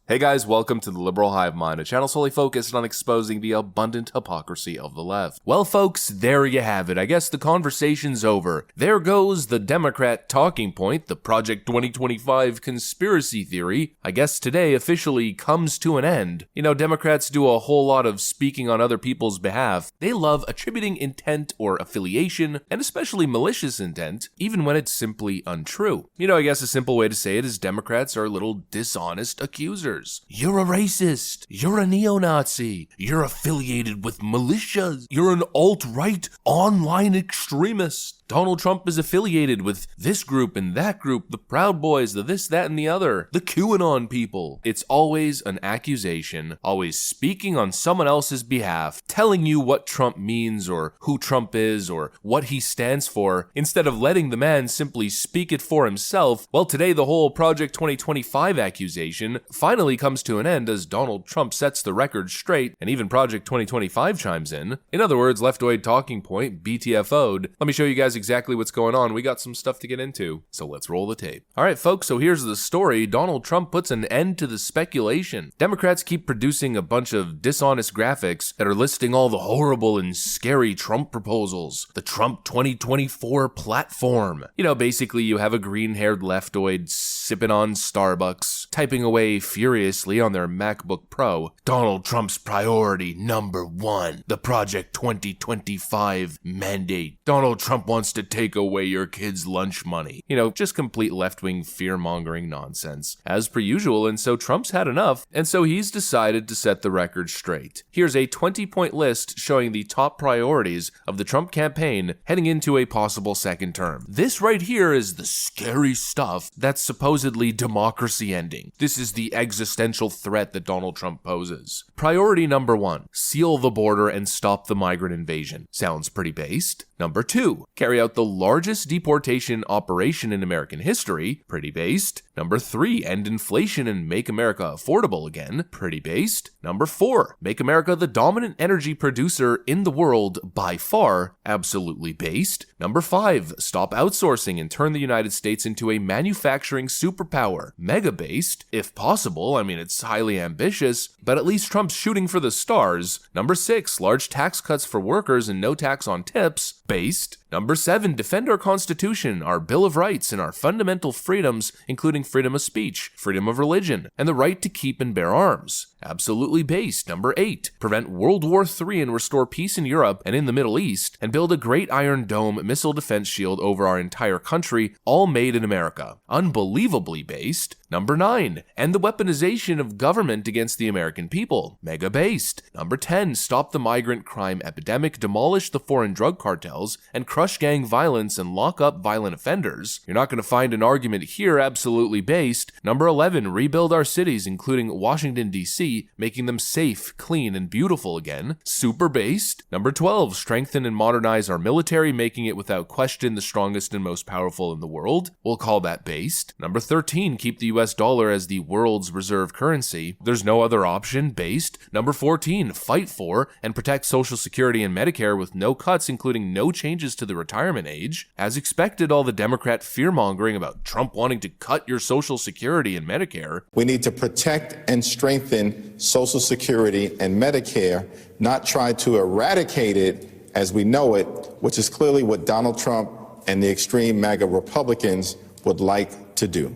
Hey guys, welcome to the Liberal Hive Mind, a channel solely focused on exposing the abundant hypocrisy of the left. Well folks, there you have it. I guess the conversation's over. There goes the Democrat talking point, the Project 2025 conspiracy theory. I guess today officially comes to an end. You know, Democrats do a whole lot of speaking on other people's behalf. They love attributing intent or affiliation, and especially malicious intent, even when it's simply untrue. You know, I guess a simple way to say it is Democrats are little dishonest accusers. You're a racist. You're a neo-Nazi. You're affiliated with militias. You're an alt-right online extremist. Donald Trump is affiliated with this group and that group, the Proud Boys, the this, that, and the other, the QAnon people. It's always an accusation, always speaking on someone else's behalf, telling you what Trump means or who Trump is or what he stands for, instead of letting the man simply speak it for himself. Well, today the whole Project 2025 accusation finally comes to an end as Donald Trump sets the record straight, and even Project 2025 chimes in. In other words, leftoid talking point, BTFO'd. Let me show you guys exactly what's going on. We got some stuff to get into, so let's roll the tape. Alright folks, so here's the story. Donald Trump puts an end to the speculation. Democrats keep producing a bunch of dishonest graphics that are listing all the horrible and scary Trump proposals. The Trump 2024 platform. You know, basically you have a green-haired leftoid sipping on Starbucks, typing away furiously on their MacBook Pro. Donald Trump's priority number one, the Project 2025 mandate. Donald Trump wants to take away your kids' lunch money. You know, just complete left-wing fear-mongering nonsense, as per usual, and so Trump's had enough, and so he's decided to set the record straight. Here's a 20-point list showing the top priorities of the Trump campaign heading into a possible second term. This right here is the scary stuff that's supposedly democracy ending. This is the existential threat that Donald Trump poses. Priority number one, seal the border and stop the migrant invasion. Sounds pretty based. Number two, carry out the largest deportation operation in American history. Pretty based. Number three, end inflation and make America affordable again. Pretty based. Number four, make America the dominant energy producer in the world by far. Absolutely based. Number five, stop outsourcing and turn the United States into a manufacturing superpower. Mega based. If possible, I mean, it's highly ambitious, but at least Trump's shooting for the stars. Number six, large tax cuts for workers and no tax on tips. Based. Number seven, defend our Constitution, our Bill of Rights, and our fundamental freedoms, including freedom of speech, freedom of religion, and the right to keep and bear arms. Absolutely based. Number eight, prevent World War III and restore peace in Europe and in the Middle East, and build a great Iron Dome missile defense shield over our entire country, all made in America. Unbelievably based. Number nine, end the weaponization of government against the American people. Mega based. Number 10, stop the migrant crime epidemic, demolish the foreign drug cartels, and crush gang violence and lock up violent offenders. You're not going to find an argument here. Absolutely based. Number 11, rebuild our cities, including Washington, D.C., making them safe, clean, and beautiful again. Super based. Number 12, strengthen and modernize our military, making it without question the strongest and most powerful in the world. We'll call that based. Number 13, keep the US dollar as the world's reserve currency. There's no other option. Based. Number 14, fight for and protect Social Security and Medicare with no cuts, including no changes to the retirement age. As expected, all the Democrat fear-mongering about Trump wanting to cut your Social Security and Medicare. We need to protect and strengthen Social Security and Medicare, not try to eradicate it as we know it, which is clearly what Donald Trump and the extreme MAGA Republicans would like to do.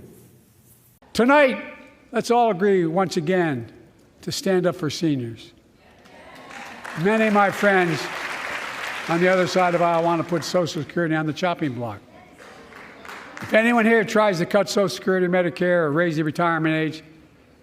Tonight, let's all agree once again to stand up for seniors. Many of my friends on the other side of the aisle want to put Social Security on the chopping block. If anyone here tries to cut Social Security, Medicare, or raise the retirement age,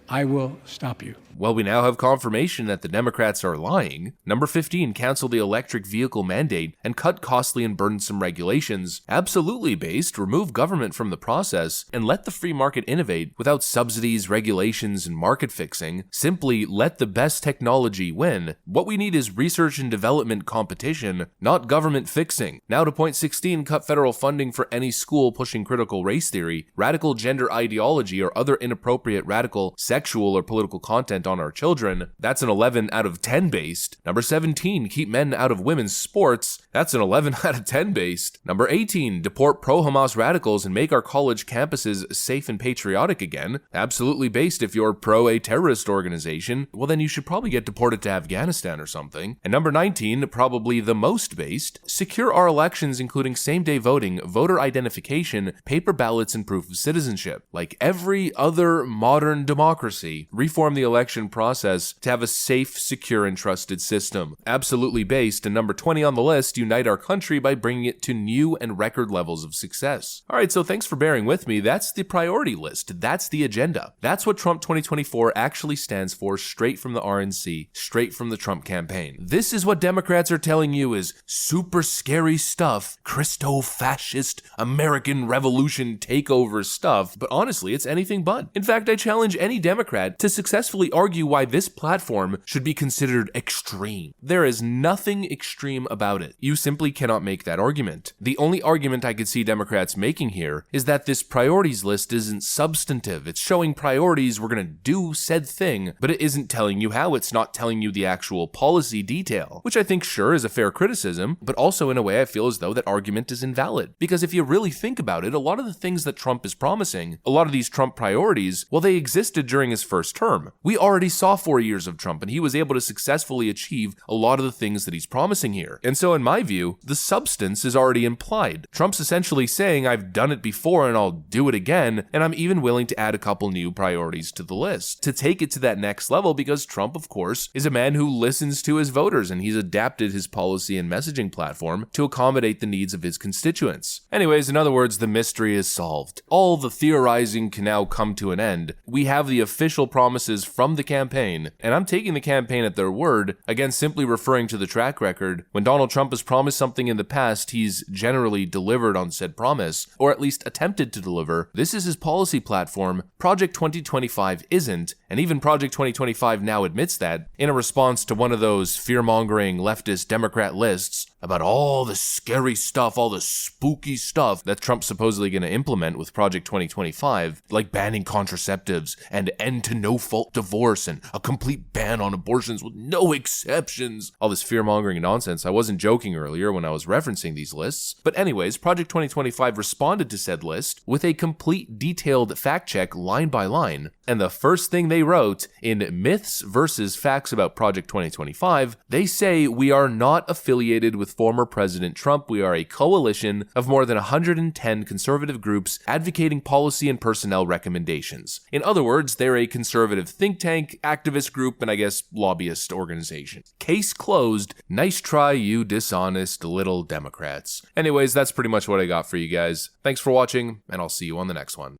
I will stop you. Well, we now have confirmation that the Democrats are lying. Number 15, cancel the electric vehicle mandate and cut costly and burdensome regulations. Absolutely based, remove government from the process and let the free market innovate without subsidies, regulations, and market fixing. Simply let the best technology win. What we need is research and development competition, not government fixing. Now to point 16, cut federal funding for any school pushing critical race theory, radical gender ideology, or other inappropriate radical sexual or political content on our children. That's an 11 out of 10 based. Number 17, keep men out of women's sports. That's an 11 out of 10 based. Number 18, deport pro-Hamas radicals and make our college campuses safe and patriotic again. Absolutely based if you're pro a terrorist organization. Well, then you should probably get deported to Afghanistan or something. And number 19, probably the most based, secure our elections including same-day voting, voter identification, paper ballots, and proof of citizenship. Like every other modern democracy, reform the election process to have a safe, secure, and trusted system. Absolutely based. And number 20 on the list, unite our country by bringing it to new and record levels of success. Alright, so thanks for bearing with me. That's the priority list. That's the agenda. That's what Trump 2024 actually stands for, straight from the RNC, straight from the Trump campaign. This is what Democrats are telling you is super scary stuff, Christo-fascist, American Revolution takeover stuff, but honestly, it's anything but. In fact, I challenge any Democrat to successfully argue why this platform should be considered extreme. There is nothing extreme about it. You simply cannot make that argument. The only argument I could see Democrats making here is that this priorities list isn't substantive. It's showing priorities, we're gonna do said thing, but it isn't telling you how. It's not telling you the actual policy detail, which I think sure is a fair criticism, but also in a way I feel as though that argument is invalid. Because if you really think about it, a lot of the things that Trump is promising, a lot of these Trump priorities, well, they existed during his first term. We already saw 4 years of Trump, and he was able to successfully achieve a lot of the things that he's promising here. And so in my view, the substance is already implied. Trump's essentially saying, I've done it before and I'll do it again, and I'm even willing to add a couple new priorities to the list to take it to that next level, because Trump, of course, is a man who listens to his voters, and he's adapted his policy and messaging platform to accommodate the needs of his constituents. Anyways, in other words, the mystery is solved. All the theorizing can now come to an end. We have the official promises from the campaign, and I'm taking the campaign at their word, again simply referring to the track record. When Donald Trump has promised something in the past, he's generally delivered on said promise, or at least attempted to deliver. This is his policy platform. Project 2025 isn't, and even Project 2025 now admits that, in a response to one of those fear-mongering leftist Democrat lists about all the scary stuff, all the spooky stuff that Trump's supposedly going to implement with Project 2025, like banning contraceptives and end to no-fault divorce and a complete ban on abortions with no exceptions. All this fear-mongering nonsense. I wasn't joking earlier when I was referencing these lists. But anyways, Project 2025 responded to said list with a complete detailed fact check line by line. And the first thing they wrote in Myths versus Facts about Project 2025, they say we are not affiliated with former President Trump. We are a coalition of more than 110 conservative groups advocating policy and personnel recommendations. In other words, they're a conservative think tank, activist group, and I guess lobbyist organization. Case closed. Nice try, you dishonest little Democrats. Anyways, that's pretty much what I got for you guys. Thanks for watching, and I'll see you on the next one.